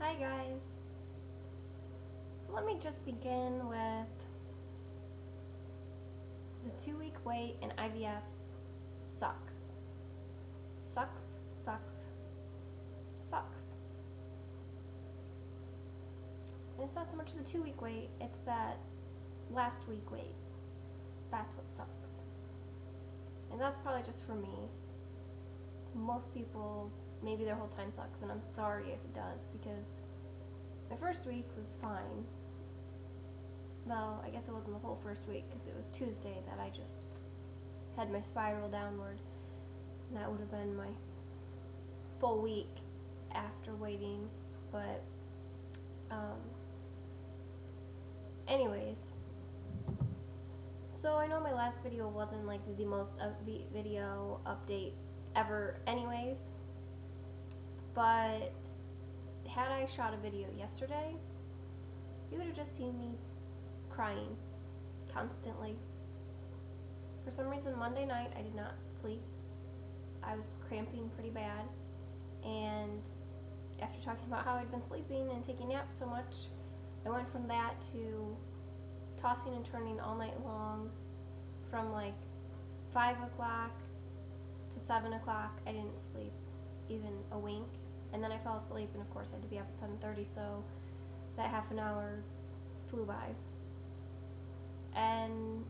Hi guys. So let me just begin with the 2-week wait in IVF sucks. Sucks, sucks, sucks. And it's not so much the 2-week wait, it's that last week wait. That's what sucks. And that's probably just for me. Most people, maybe their whole time sucks, and I'm sorry if it does, because my first week was fine. Well, I guess it wasn't the whole first week, because it was Tuesday that I just had my spiral downward. And that would have been my full week after waiting, but anyways. So I know my last video wasn't like the most upbeat video update ever anyways, but had I shot a video yesterday, you would have just seen me crying constantly. For some reason Monday night I did not sleep. I was cramping pretty bad, and after talking about how I'd been sleeping and taking naps so much, I went from that to tossing and turning all night long from like 5 o'clock to 7 o'clock. I didn't sleep even a wink, and then I fell asleep, and of course I had to be up at 7:30, so that half an hour flew by. And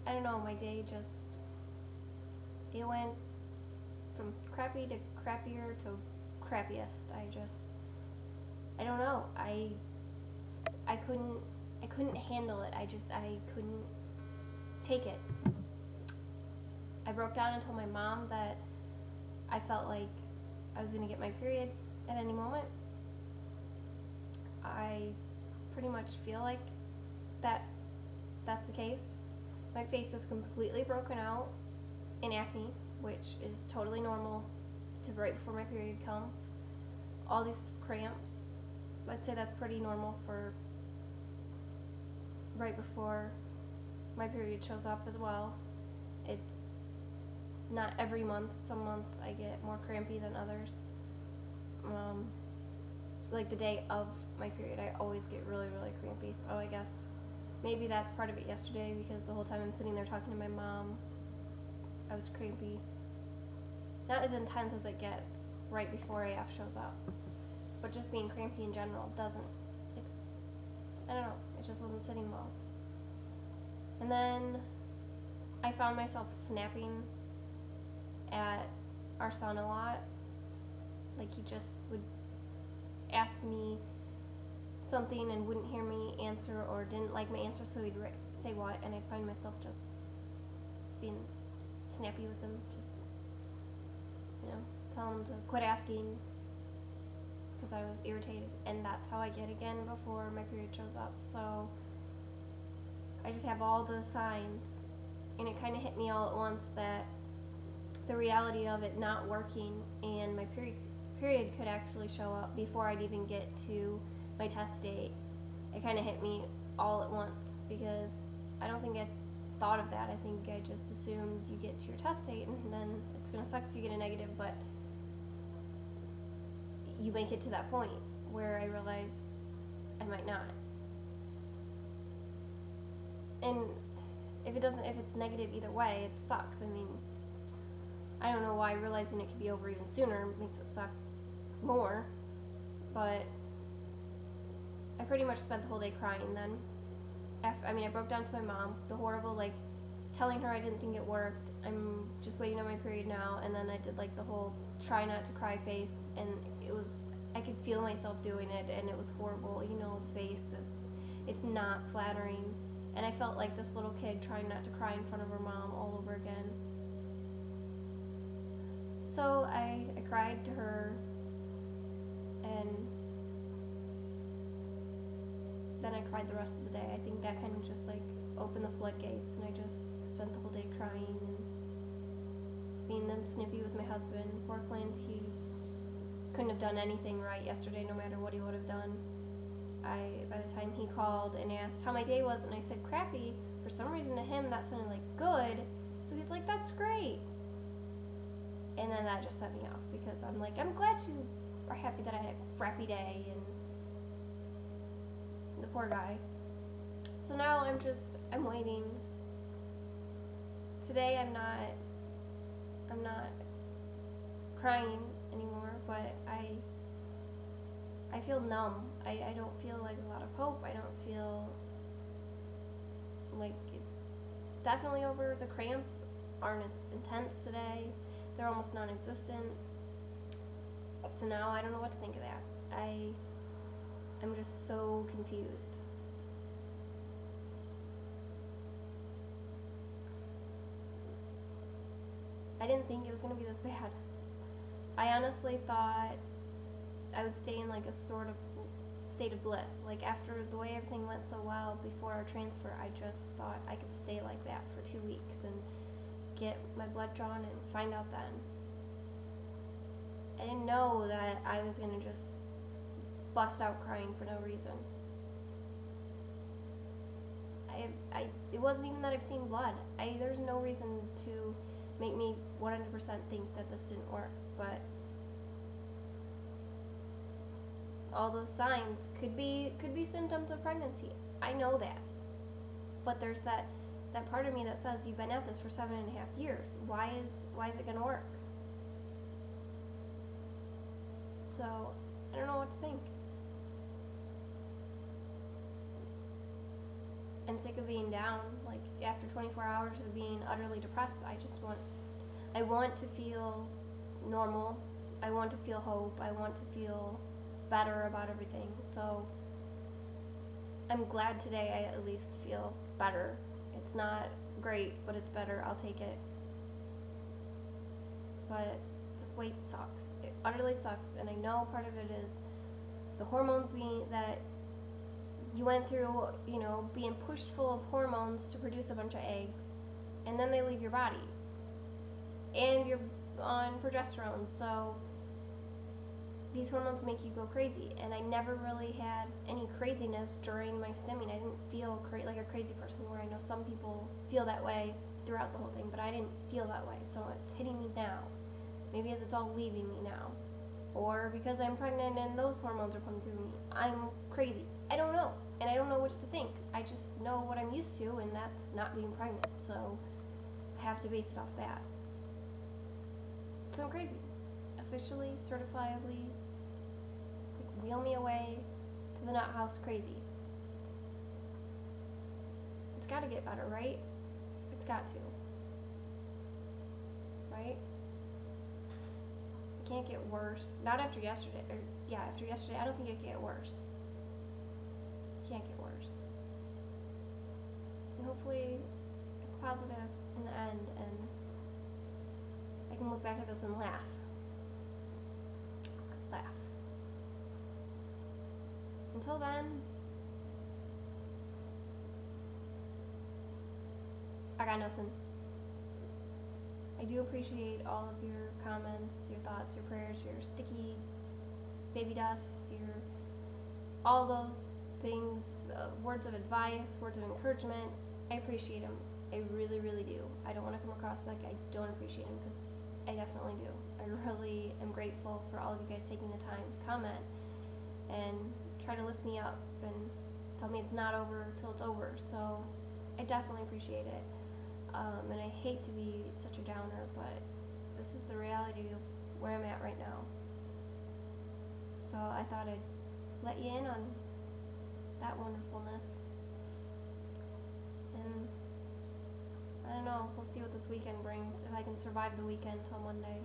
I don't know, my day just, it went from crappy to crappier to crappiest. I don't know, I couldn't handle it. I couldn't take it. I broke down and told my mom that I felt like I was gonna get my period at any moment. I pretty much feel like that's the case. My face is completely broken out in acne, which is totally normal to right before my period comes. All these cramps, let's say that's pretty normal for right before my period shows up as well. It's not every month. Some months I get more crampy than others. Like the day of my period, I always get really, really crampy. So I guess maybe that's part of it yesterday, because the whole time I'm sitting there talking to my mom, I was crampy. Not as intense as it gets right before AF shows up, but just being crampy in general doesn't, I don't know, it just wasn't sitting well. And then I found myself snapping at our son a lot. Like, he just would ask me something and wouldn't hear me answer, or didn't like my answer, so he'd say what, and I'd find myself just being snappy with him, just, you know, telling him to quit asking because I was irritated. And that's how I get again before my period shows up. So I just have all the signs, and it kind of hit me all at once that the reality of it not working and my period could actually show up before I'd even get to my test date. It kind of hit me all at once, because I don't think I thought of that. I think I just assumed you get to your test date and then it's gonna suck if you get a negative, but you make it to that point where I realized I might not. And if it's negative either way, it sucks. I mean, I don't know why realizing it could be over even sooner makes it suck more, but I pretty much spent the whole day crying then. I broke down to my mom, the horrible, like, telling her I didn't think it worked, I'm just waiting on my period now, and then I did like the whole try not to cry face, and I could feel myself doing it, and it was horrible. You know, the face, it's not flattering, and I felt like this little kid trying not to cry in front of her mom all over again. So I cried to her, and then I cried the rest of the day. I think that kind of just like opened the floodgates, and I just spent the whole day crying and being then snippy with my husband. Poor Clint, he couldn't have done anything right yesterday, no matter what he would have done. By the time he called and asked how my day was, and I said crappy, for some reason to him that sounded like good, so he's like, that's great. And then that just set me off, because I'm like, I'm glad are happy that I had a crappy day, and the poor guy. So now I'm waiting. Today I'm not crying anymore, but I feel numb. I don't feel like a lot of hope. I don't feel like it's definitely over. The cramps aren't as intense today. They're almost non-existent. So now I don't know what to think of that. I'm just so confused. I didn't think it was going to be this bad. I honestly thought I would stay in like a sort of state of bliss. Like after the way everything went so well before our transfer, I just thought I could stay like that for 2 weeks and get my blood drawn and find out then. I didn't know that I was going to just bust out crying for no reason. It wasn't even that I've seen blood. There's no reason to make me 100% think that this didn't work, but all those signs could be symptoms of pregnancy. I know that. But there's that part of me that says, you've been at this for 7.5 years. Why is it gonna work? So I don't know what to think. I'm sick of being down. Like after 24 hours of being utterly depressed, I want to feel normal. I want to feel hope. I want to feel better about everything. So I'm glad today I at least feel better. It's not great, but it's better. I'll take it. But this weight sucks. It utterly sucks, and I know part of it is the hormones that you went through, being pushed full of hormones to produce a bunch of eggs, and then they leave your body. And you're on progesterone, so these hormones make you go crazy. And I never really had any craziness during my stimming. I didn't feel like a crazy person, where I know some people feel that way throughout the whole thing, but I didn't feel that way. So it's hitting me now. Maybe as it's all leaving me now. Or because I'm pregnant and those hormones are pumping through me, I'm crazy. I don't know. And I don't know which to think. I just know what I'm used to, and that's not being pregnant. So I have to base it off that. So I'm crazy. Officially, certifiably, wheel me away to the nut house crazy. It's gotta get better, right? It's got to. Right? It can't get worse. Not after yesterday. After yesterday, I don't think it can get worse. It can't get worse. And hopefully it's positive in the end, and I can look back at this and laugh. Until then, I got nothing. I do appreciate all of your comments, your thoughts, your prayers, your sticky baby dust, all those things, words of advice, words of encouragement. I appreciate them. I really, really do. I don't want to come across like I don't appreciate them, because I definitely do. I really am grateful for all of you guys taking the time to comment and try to lift me up and tell me it's not over till it's over. So I definitely appreciate it. And I hate to be such a downer, but this is the reality of where I'm at right now. So I thought I'd let you in on that wonderfulness. And I don't know, we'll see what this weekend brings, if I can survive the weekend till Monday.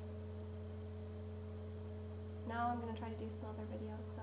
Now I'm going to try to do some other videos, so